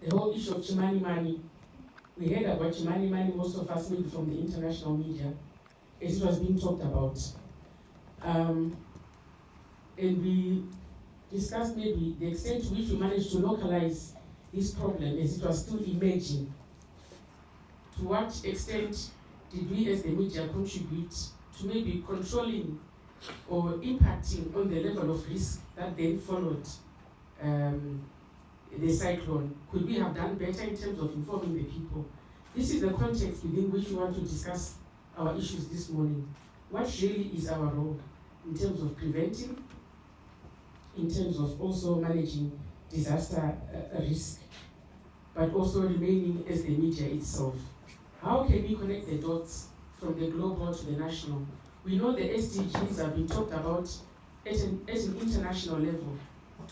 the whole issue of Chimani money. We heard about Chimani money, most of us, maybe from the international media, as it was being talked about. And we discussed maybe the extent to which we managed to localize this problem as it was still emerging. To what extent did we as the media contribute to maybe controlling or impacting on the level of risk that then followed the cyclone? Could we have done better in terms of informing the people? This is the context within which we want to discuss our issues this morning. What really is our role in terms of preventing, in terms of also managing disaster risk, but also remaining as the media itself? How can we connect the dots from the global to the national? We know the SDGs have been talked about at an international level.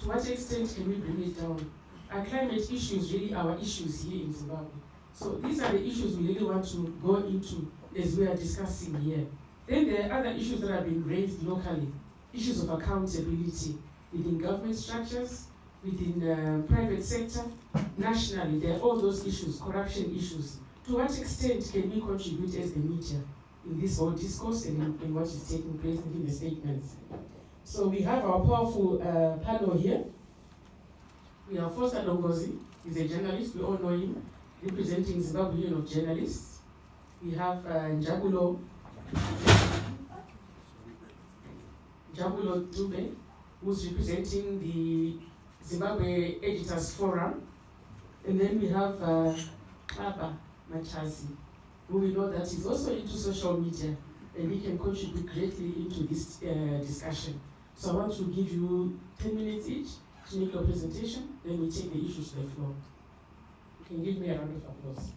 To what extent can we bring it down? Are climate issues really our issues here in Zimbabwe? So these are the issues we really want to go into as we are discussing here. Then there are other issues that have been raised locally, issues of accountability within government structures, within private sector, nationally. There are all those issues, corruption issues. To what extent can we contribute as the media in this whole discourse and in what is taking place within the statements? So we have our powerful panel here. We have Foster Dongozi, he's a journalist, we all know him, representing Zimbabwean of journalists. We have Jabulo Dube, who's representing the Zimbabwe Editors Forum. And then we have Baba Machazi, who we know that is also into social media, and he can contribute greatly into this discussion. So I want to give you 10 minutes each to make your presentation, then we take the issues to the floor. You can give me a round of applause.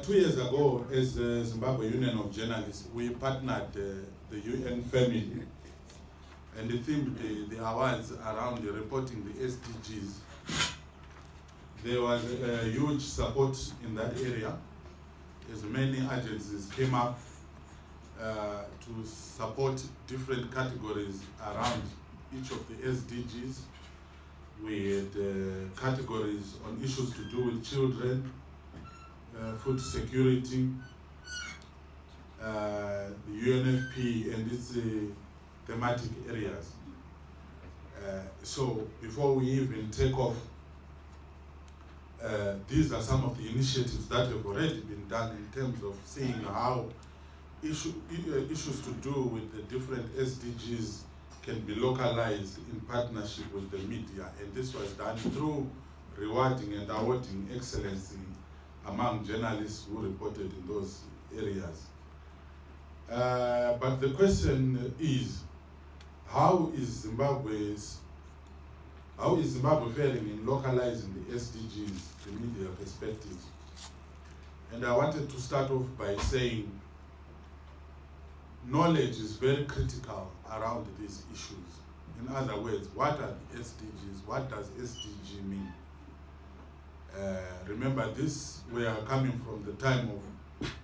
2 years ago, as the Zimbabwe Union of Journalists, we partnered the UN family and themed the awards around reporting the SDGs. There was a huge support in that area, as many agencies came up to support different categories around each of the SDGs. We had categories on issues to do with children, food security, the UNFP and its thematic areas. So before we even take off, these are some of the initiatives that have already been done in terms of seeing how issues to do with the different SDGs can be localized in partnership with the media. And this was done through rewarding and awarding excellency among journalists who reported in those areas. But the question is, how is Zimbabwe faring in localizing the SDGs, the media perspectives? And I wanted to start off by saying knowledge is very critical around these issues. In other words, what are the SDGs? What does SDG mean? Remember this, we are coming from the time of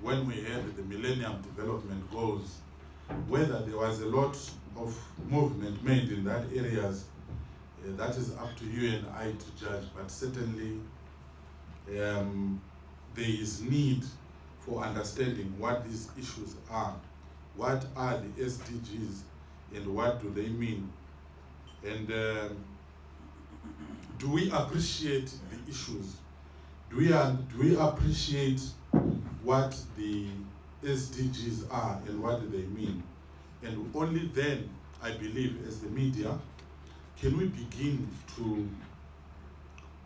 when we had the Millennium Development Goals, whether there was a lot of movement made in that areas, that is up to you and I to judge, but certainly there is need for understanding what these issues are. What are the SDGs and what do they mean? And do we appreciate the issues? Do we appreciate what the SDGs are and what do they mean? And only then, I believe, as the media, can we begin to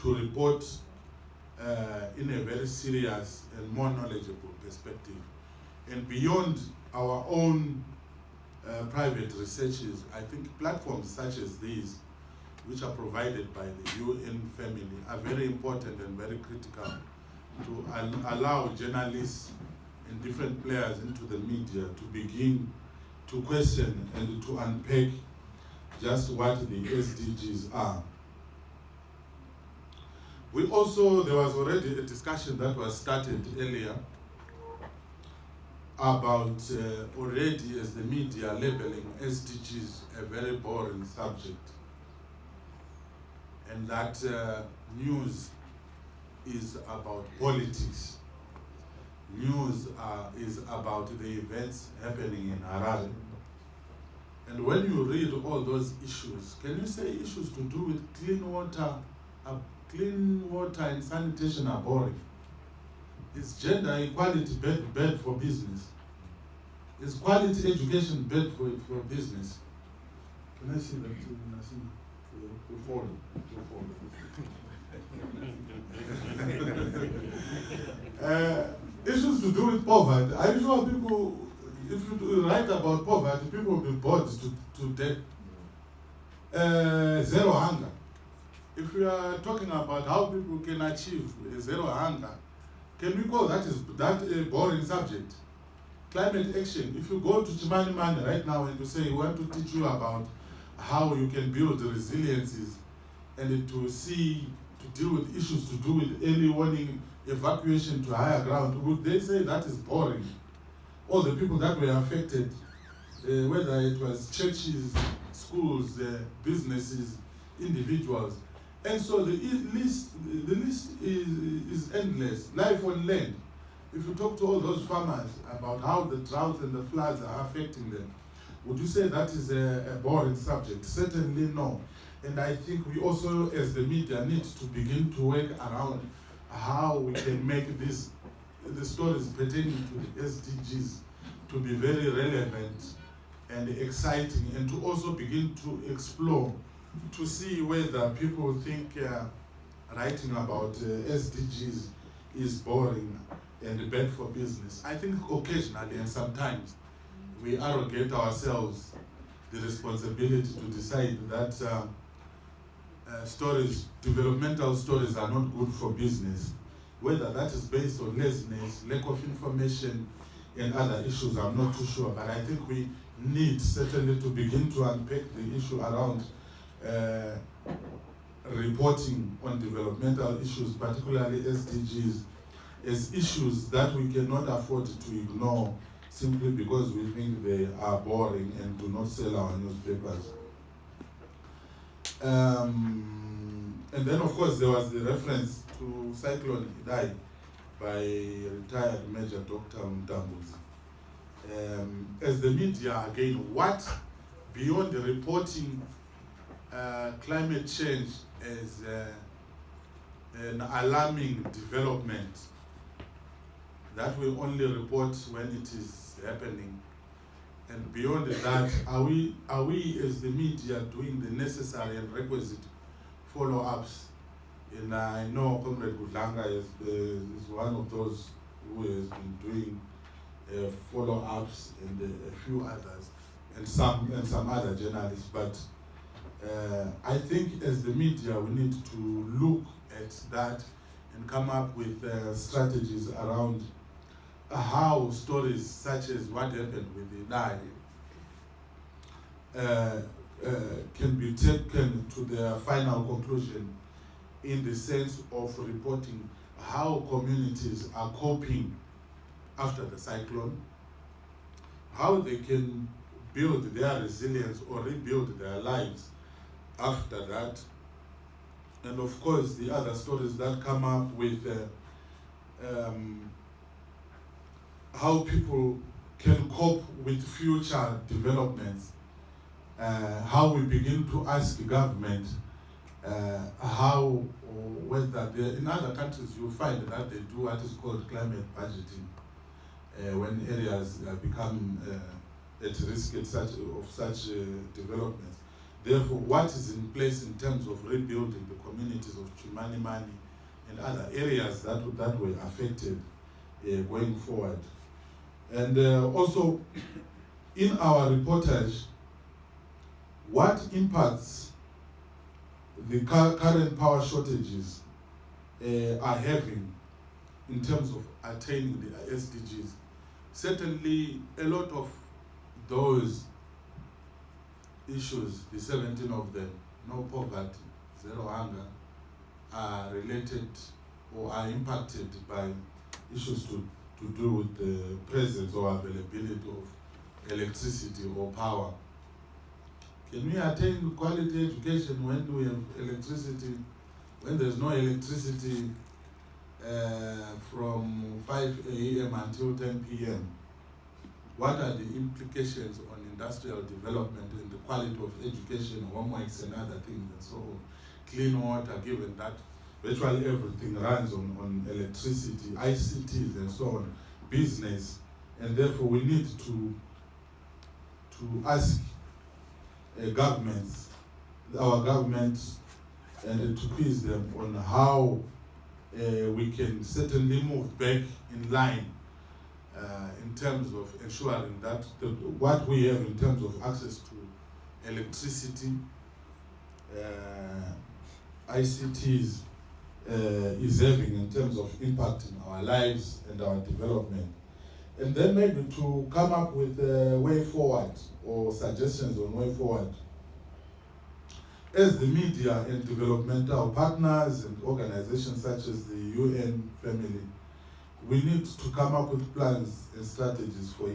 report in a very serious and more knowledgeable perspective. And beyond our own private researches, I think platforms such as these, which are provided by the UN family, are very important and very critical to allow journalists and different players into the media to begin to question and to unpack just what the SDGs are. There was already a discussion that was started earlier about already as the media labeling SDGs a very boring subject, and that news is about politics. News is about the events happening in Harare. And when you read all those issues, can you say issues to do with clean water and sanitation are boring? Is gender equality bad for business? Is quality education bad for business? Can I see that too? Issues to do with poverty. I'm sure people, if you write about poverty, people will be bored to death. Zero hunger. If we are talking about how people can achieve zero hunger, can we call that a boring subject? Climate action. If you go to Chimanimani right now and you say, we want to teach you about how you can build resiliences and to deal with issues to do with early warning, evacuation to higher ground, would they say that is boring? All the people that were affected, whether it was churches, schools, businesses, individuals. And so the list is endless. Life on land. If you talk to all those farmers about how the drought and the floods are affecting them, would you say that is a boring subject? Certainly no. And I think we also, as the media, need to begin to work around how we can make the stories pertaining to the SDGs to be very relevant and exciting, and to also begin to explore, to see whether people think writing about SDGs is boring and bad for business. I think occasionally and sometimes we arrogate ourselves the responsibility to decide that developmental stories are not good for business. Whether that is based on laziness, lack of information, and other issues, I'm not too sure. But I think we need certainly to begin to unpack the issue around reporting on developmental issues, particularly SDGs, as issues that we cannot afford to ignore simply because we think they are boring and do not sell our newspapers. And then, of course, there was the reference to Cyclone Idai by retired Major Dr. Mtambuzi. As the media, again, what beyond the reporting climate change as an alarming development that we only report when it is happening, and beyond that, are we as the media doing the necessary and requisite follow-ups? And I know Comrade Gudlanga is one of those who has been doing follow-ups, and a few others, and some other journalists. But I think as the media, we need to look at that and come up with strategies around how stories such as what happened with the Idai can be taken to their final conclusion, in the sense of reporting how communities are coping after the cyclone, how they can build their resilience or rebuild their lives after that, and of course the other stories that come up with how people can cope with future developments, how we begin to ask the government how, or whether in other countries you find that they do what is called climate budgeting when areas become at risk of such developments. Therefore, what is in place in terms of rebuilding the communities of Chimanimani and other areas that were affected going forward. And also, in our reportage, what impacts the current power shortages are having in terms of attaining the SDGs. Certainly, a lot of those issues, the 17 of them, no poverty, zero hunger, are related or are impacted by issues to to do with the presence or availability of electricity or power. Can we attain quality education when we have electricity, when there's no electricity from 5 a.m. until 10 p.m.? What are the implications on industrial development and the quality of education, homeworks and other things and so on? Clean water, given that virtually everything runs on electricity, ICTs and so on, business, and therefore we need to ask governments, our governments, and to quiz them on how we can certainly move back in line in terms of ensuring that what we have in terms of access to electricity, ICTs, is having in terms of impacting our lives and our development. And then maybe to come up with a way forward or suggestions on way forward. As the media and developmental partners and organizations such as the UN family, we need to come up with plans and strategies for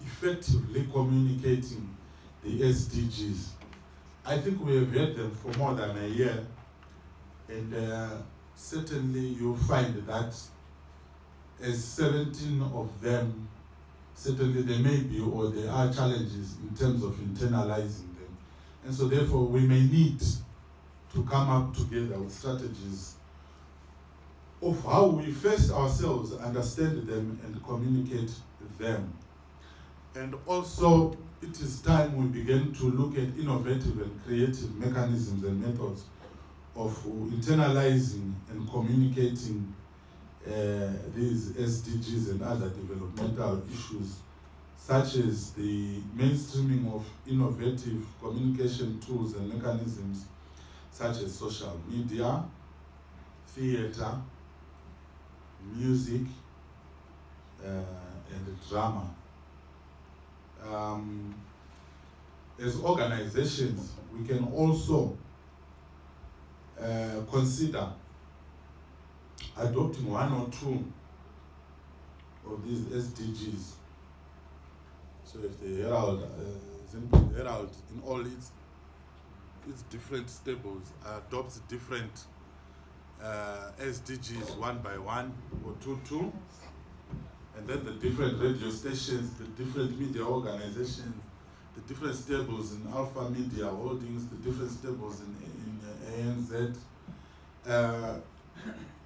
effectively communicating the SDGs. I think we have had them for more than a year, and certainly you'll find that as 17 of them, certainly there may be or there are challenges in terms of internalizing them. And so therefore we may need to come up together with strategies of how we first ourselves understand them and communicate them. And also it is time we begin to look at innovative and creative mechanisms and methods of internalizing and communicating these SDGs and other developmental issues, such as the mainstreaming of innovative communication tools and mechanisms such as social media, theater, music, and drama. As organizations, we can also consider adopting one or two of these SDGs. So if the Herald, Herald in all its different stables adopts different SDGs one by one or two, and then the different radio stations, the different media organizations, the different stables in Alpha Media Holdings, the different stables in ANZ,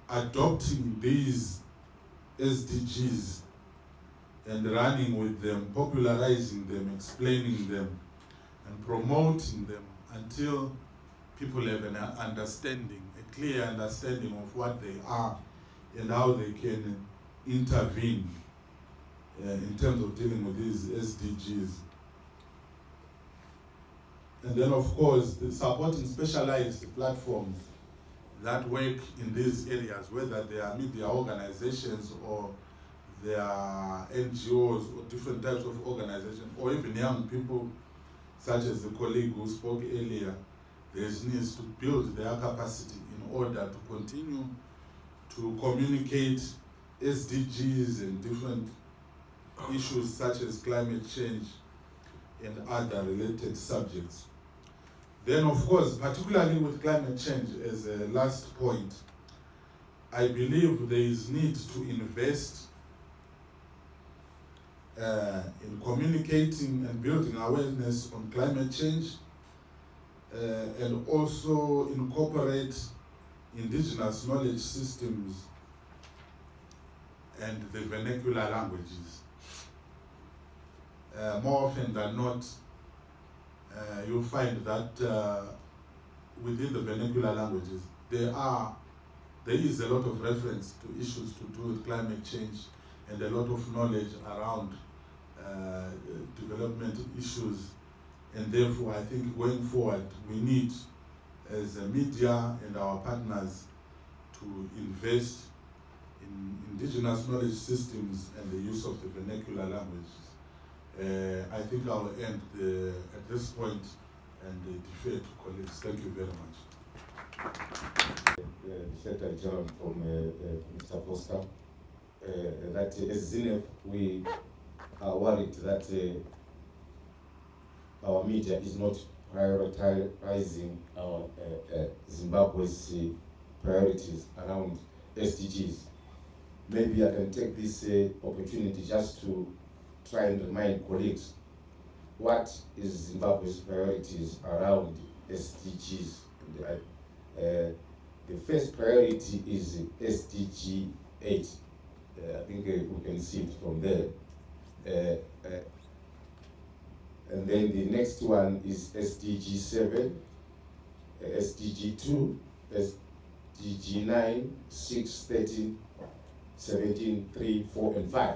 adopting these SDGs and running with them, popularizing them, explaining them, and promoting them until people have an understanding, a clear understanding of what they are and how they can intervene in terms of dealing with these SDGs. And then of course, supporting specialized platforms that work in these areas, whether they are media organizations or they are NGOs or different types of organizations, or even young people, such as the colleague who spoke earlier. There needs to build their capacity in order to continue to communicate SDGs and different issues such as climate change and other related subjects. Then of course, particularly with climate change as a last point, I believe there is need to invest in communicating and building awareness on climate change, and also incorporate indigenous knowledge systems and the vernacular languages. More often than not, you'll find that within the vernacular languages, there is a lot of reference to issues to do with climate change and a lot of knowledge around development issues. And therefore, I think going forward, we need, as a media and our partners, to invest in indigenous knowledge systems and the use of the vernacular languages. I think I'll end at this point and defer to colleagues. Thank you very much. The Secretary General from Mr. Foster. that as ZINEP, we are worried that our media is not prioritizing our Zimbabwe's priorities around SDGs. Maybe I can take this opportunity just to try and remind colleagues what is Zimbabwe's priorities around SDGs. The first priority is SDG 8. I think we can see it from there. And then the next one is SDG 7, SDG 2, SDG 9, 6, 13, 17, 3, 4, and 5.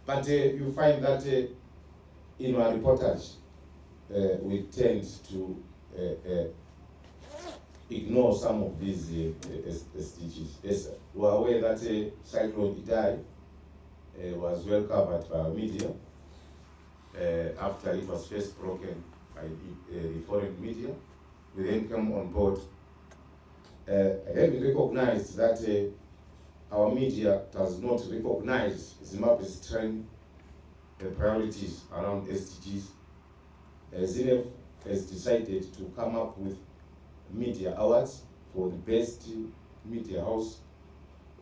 But you find that in our reportage, we tend to ignore some of these SDGs. Yes, we are aware that Cyclone Idai was well covered by our media after it was first broken by the foreign media. We then came on board, having recognized that our media does not recognize Zimbabwe's trend priorities around SDGs. ZINEP has decided to come up with media awards for the best media house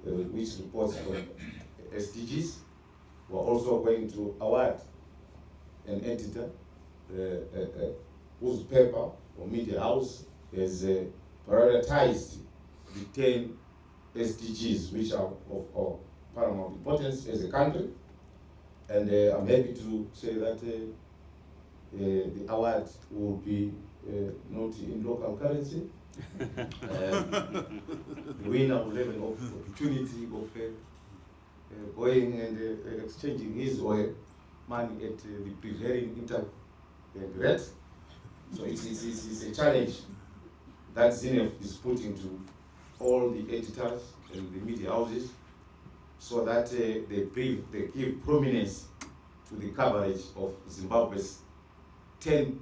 which reports on SDGs. We're also going to award an editor whose paper or media house has prioritized the 10 SDGs which are of paramount importance as a country. And I'm happy to say that the award will be not in local currency. The winner will have an opportunity of going and exchanging his or her money at the prevailing interbank rate. So it's a challenge that ZINEP is putting to all the editors and the media houses so that they give prominence to the coverage of Zimbabwe's 10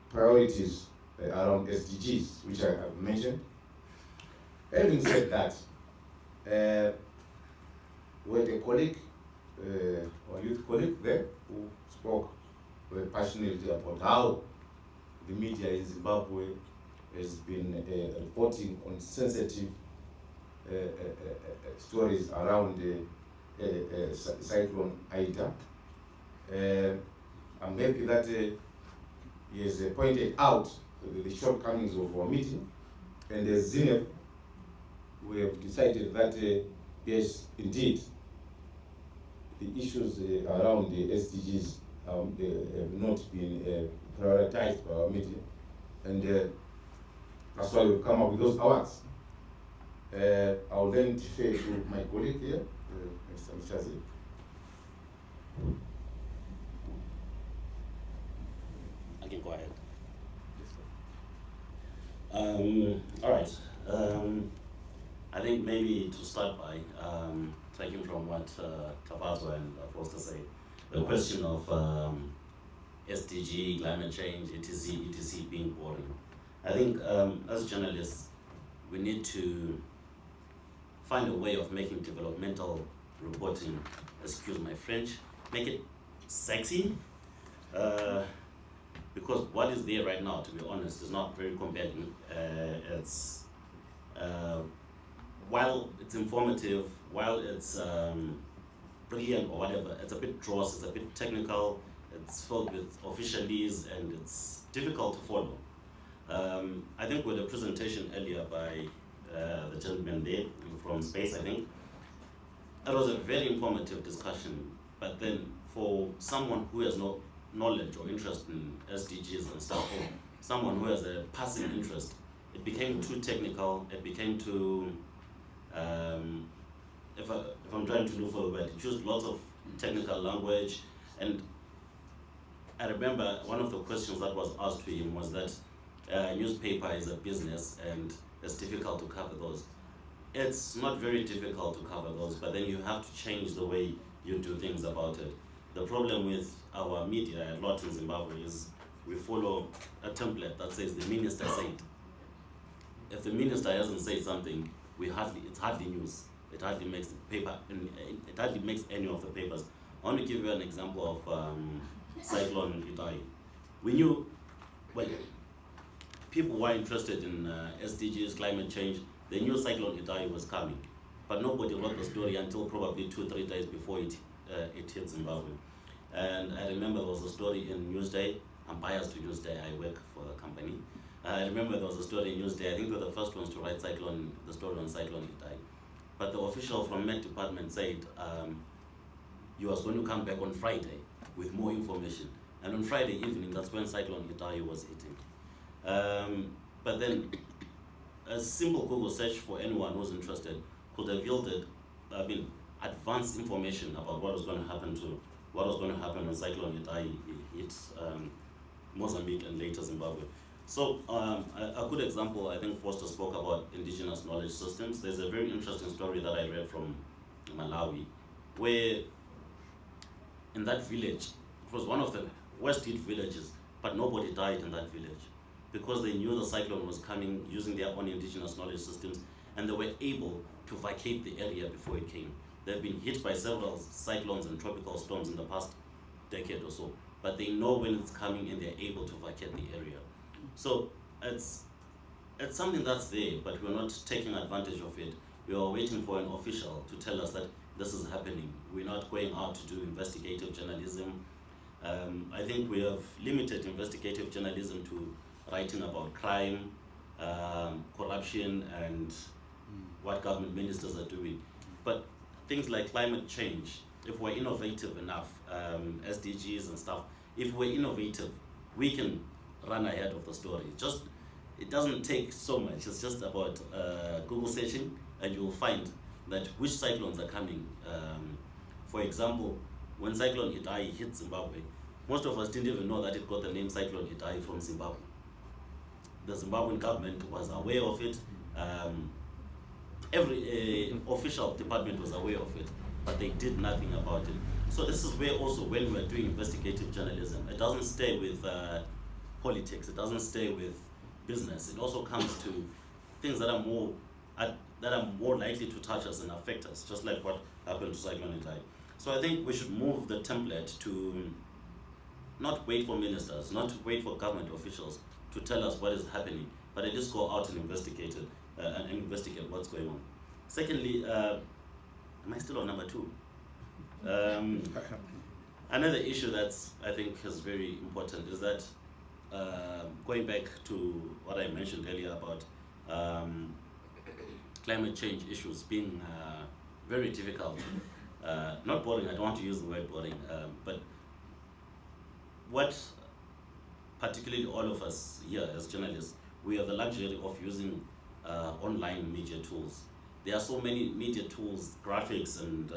priorities around SDGs, which I have mentioned. Having said that, we had a colleague, or youth colleague there, who spoke very passionately about how the media in Zimbabwe has been reporting on sensitive stories around Cyclone Ida. I'm happy that he has pointed out the shortcomings of our meeting, and as ZINEP, we have decided that yes, indeed, the issues around the SDGs have not been prioritized by our media, and that's why we've come up with those awards. I'll then defer to my colleague here, Mr. Mchazi. I can go ahead. All right. I think maybe to start by taking from what Tavazo and Foster say, the question of SDG, climate change, etc. being boring. I think as journalists, we need to find a way of making developmental reporting, excuse my French, make it sexy. Because what is there right now, to be honest, is not very compelling. It's while it's informative, while it's brilliant or whatever, it's a bit dross, it's a bit technical, it's filled with officialese, and it's difficult to follow. I think with the presentation earlier by the gentleman there from Space, I think, it was a very informative discussion, but then for someone who has no knowledge or interest in SDGs and stuff, or someone who has a passing interest, it became too technical, it became too, if I'm trying to look for a word, it used lots of technical language. And I remember one of the questions that was asked to him was that newspaper is a business and it's difficult to cover those. It's not very difficult to cover those, but then you have to change the way you do things about it. The problem with our media a lot in Zimbabwe is we follow a template that says the minister said. If the minister hasn't said something, it's hardly news. it hardly makes the paper, it hardly makes any of the papers. I want to give you an example of Cyclone Idai. We knew, well, people were interested in SDGs, climate change. They knew Cyclone Idai was coming, but nobody wrote the story until probably 2-3 days before it hit Zimbabwe. And I remember there was a story in Newsday. I'm biased to Newsday, I work for the company. I remember there was a story in Newsday. I think they were the first ones to write the story on Cyclone Idai. But the official from Met Department said you was going to come back on Friday with more information. And on Friday evening, that's when Cyclone Idai was hitting. But then a simple Google search for anyone who's interested could have yielded advanced information about what was going to happen when Cyclone Idai hit Mozambique and later Zimbabwe. So a good example, I think Foster spoke about indigenous knowledge systems. There's a very interesting story that I read from Malawi, where in that village, it was one of the worst hit villages, but nobody died in that village because they knew the cyclone was coming using their own indigenous knowledge systems, and they were able to vacate the area before it came. They've been hit by several cyclones and tropical storms in the past decade or so, but they know when it's coming and they're able to vacate the area. So it's something that's there, but we're not taking advantage of it. We are waiting for an official to tell us that this is happening. We're not going out to do investigative journalism. I think we have limited investigative journalism to writing about crime, corruption, and what government ministers are doing. But things like climate change, if we're innovative enough, SDGs and stuff, if we're innovative, we can run ahead of the story. It doesn't take so much. It's just about Google searching, and you will find that which cyclones are coming. For example, when Cyclone Idai hit Zimbabwe, most of us didn't even know that it got the name Cyclone Idai from Zimbabwe. The Zimbabwean government was aware of it. Every official department was aware of it, but they did nothing about it. So this is where also when we're doing investigative journalism, it doesn't stay with politics, it doesn't stay with business. It also comes to things that are more likely to touch us and affect us, just like what happened to Cyclone Idai. So I think we should move the template to not wait for ministers, not wait for government officials to tell us what is happening, but at least go out and investigate it and investigate what's going on. Secondly, am I still on number 2? Another issue that's I think is very important is that going back to what I mentioned earlier about climate change issues being very difficult, not boring, I don't want to use the word boring, but what particularly all of us here as journalists, we have the luxury of using online media tools. There are so many media tools, graphics and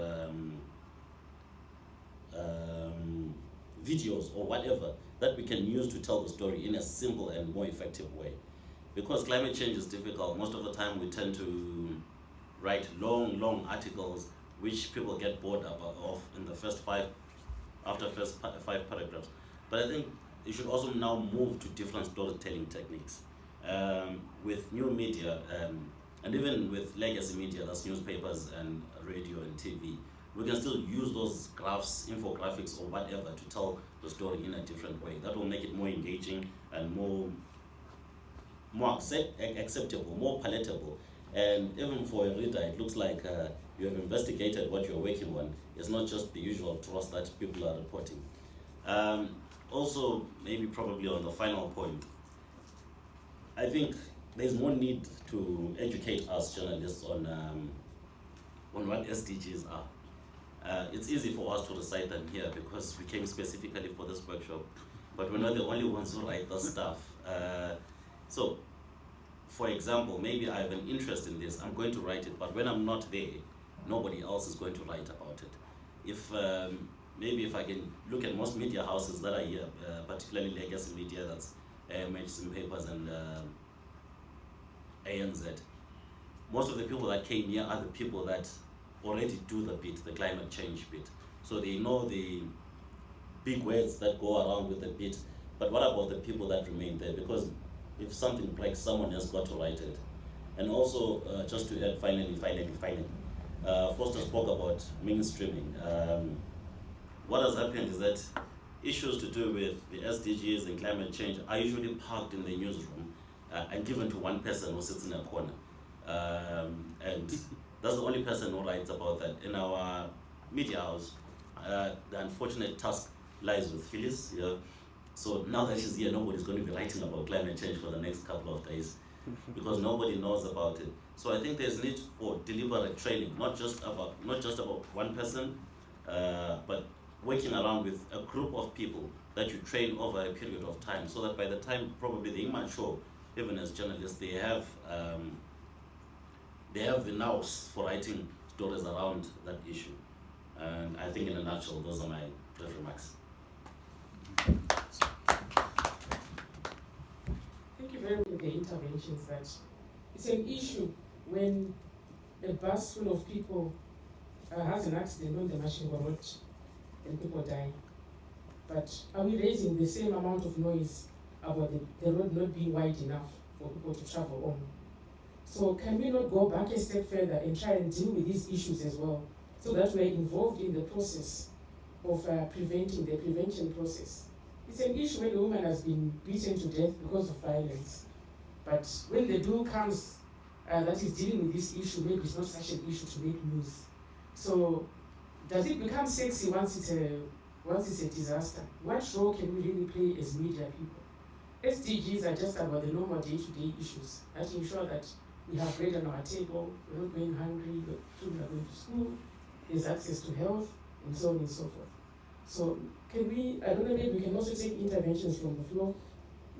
videos or whatever that we can use to tell the story in a simple and more effective way. Because climate change is difficult, most of the time we tend to write long articles which people get bored of in the first five paragraphs. But I think you should also now move to different storytelling techniques. With new media and even with legacy media, that's newspapers and radio and TV, we can still use those graphs, infographics or whatever to tell the story in a different way. That will make it more engaging and more acceptable, more palatable. And even for a reader, it looks like you have investigated what you're working on. It's not just the usual trust that people are reporting. Also, maybe probably on the final point, I think there's more need to educate us journalists on what SDGs are. It's easy for us to recite them here because we came specifically for this workshop, but we're not the only ones who write this stuff. So, for example, maybe I have an interest in this, I'm going to write it, but when I'm not there, nobody else is going to write about it. Maybe if I can look at most media houses that are here, particularly legacy media, that's AMH, Zim Papers, and ANZ, most of the people that came here are the people that already do the bit, the climate change bit. So they know the big words that go around with the bit, but what about the people that remain there? Because if something breaks, someone else got to write it. And also, just to add finally, Foster spoke about mainstreaming. What has happened is that issues to do with the SDGs and climate change are usually parked in the newsroom and given to one person who sits in a corner. And that's the only person who writes about that. In our media house, the unfortunate task lies with Phyllis. Yeah. So now that she's here, nobody's going to be writing about climate change for the next couple of days because nobody knows about it. So I think there's need for deliberate training, not just about one person, but working around with a group of people that you train over a period of time, so that by the time probably they're immature, even as journalists, they have the nous for writing stories around that issue. And I think in a nutshell, those are my brief remarks. Thank you very much for the interventions. That it's an issue when a bus full of people has an accident on the Mashingo Road and people die. But are we raising the same amount of noise about the road not being wide enough for people to travel on? So can we not go back a step further and try and deal with these issues as well, so that we're involved in the process of the prevention process? It's an issue when a woman has been beaten to death because of violence. But when the bill comes that is dealing with this issue, maybe it's not such an issue to make news. So does it become sexy once it's a disaster? What role can we really play as media people? SDGs are just about the normal day-to-day issues that ensure that we have bread on our table, we're not going hungry, the children are going to school, there's access to health, and so on and so forth. So can we, I don't know, maybe we can also take interventions from the floor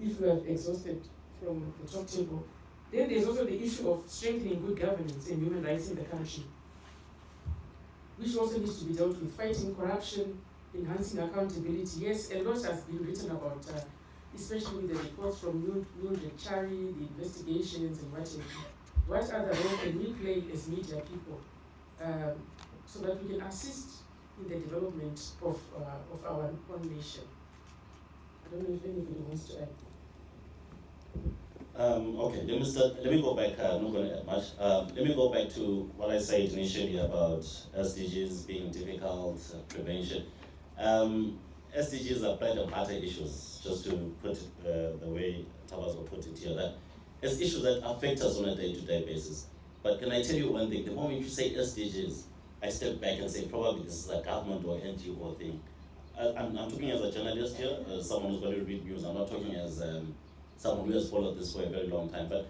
if we have exhausted from the top table. Then there's also the issue of strengthening good governance and human rights in the country, which also needs to be dealt with. Fighting corruption, enhancing accountability. Yes, a lot has been written about, especially the reports from Mildred Chari, the investigations and whatever. What other role can we play as media people so that we can assist in the development of our own nation? I don't know if anybody wants to add. Okay, let me go back, I'm not going to add much. Let me go back to what I said initially about SDGs being difficult, prevention. SDGs are bread and butter issues, just to put it the way Tabazo put it here, that it's issues that affect us on a day-to-day basis. But can I tell you one thing? The moment you say SDGs, I step back and say probably this is a government or NGO thing. I'm talking as a journalist here, as someone who's going to read news. I'm not talking as someone who has followed this for a very long time. But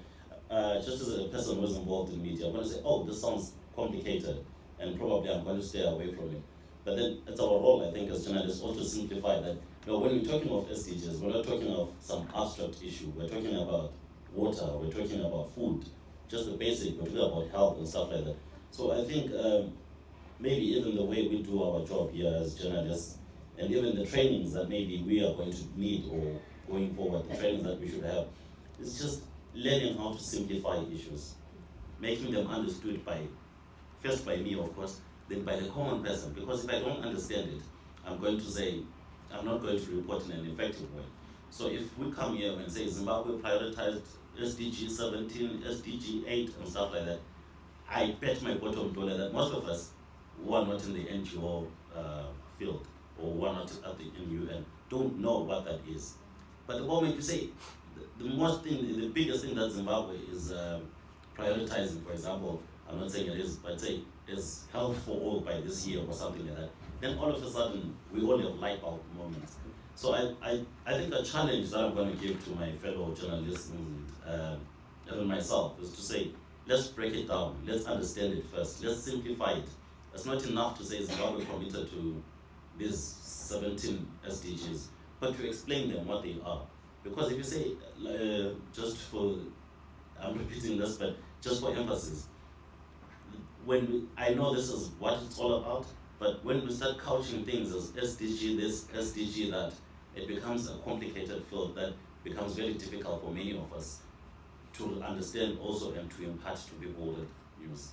just as a person who's involved in media, I'm going to say, oh, this sounds complicated, and probably I'm going to stay away from it. But then it's our role, I think, as journalists, also to simplify that. You know, when we're talking of SDGs, we're not talking of some abstract issue. We're talking about water, we're talking about food, just the basic, we're talking about health and stuff like that. So I think maybe even the way we do our job here as journalists, and even the trainings that maybe we are going to need or going forward, the trainings that we should have, is just learning how to simplify issues, making them understood first by me, of course, then by the common person. Because if I don't understand it, I'm not going to report in an effective way. So if we come here and say Zimbabwe prioritized SDG 17, SDG 8 and stuff like that, I bet my bottom dollar that most of us who are not in the NGO field or who are not at the UN don't know what that is. But the moment you say the biggest thing that Zimbabwe is prioritizing, for example, I'm not saying it is, but say is health for all by this year or something like that, then all of a sudden we all have light bulb moments. So I think a challenge that I'm going to give to my fellow journalists and even myself is to say, let's break it down, let's understand it first, let's simplify it. It's not enough to say Zimbabwe committed to these 17 SDGs, but to explain them what they are. Because if you say, I'm repeating this, but just for emphasis, I know this is what it's all about, but when we start couching things as SDG this, SDG that, it becomes a complicated field that becomes very difficult for many of us to understand also and to impart to people that use.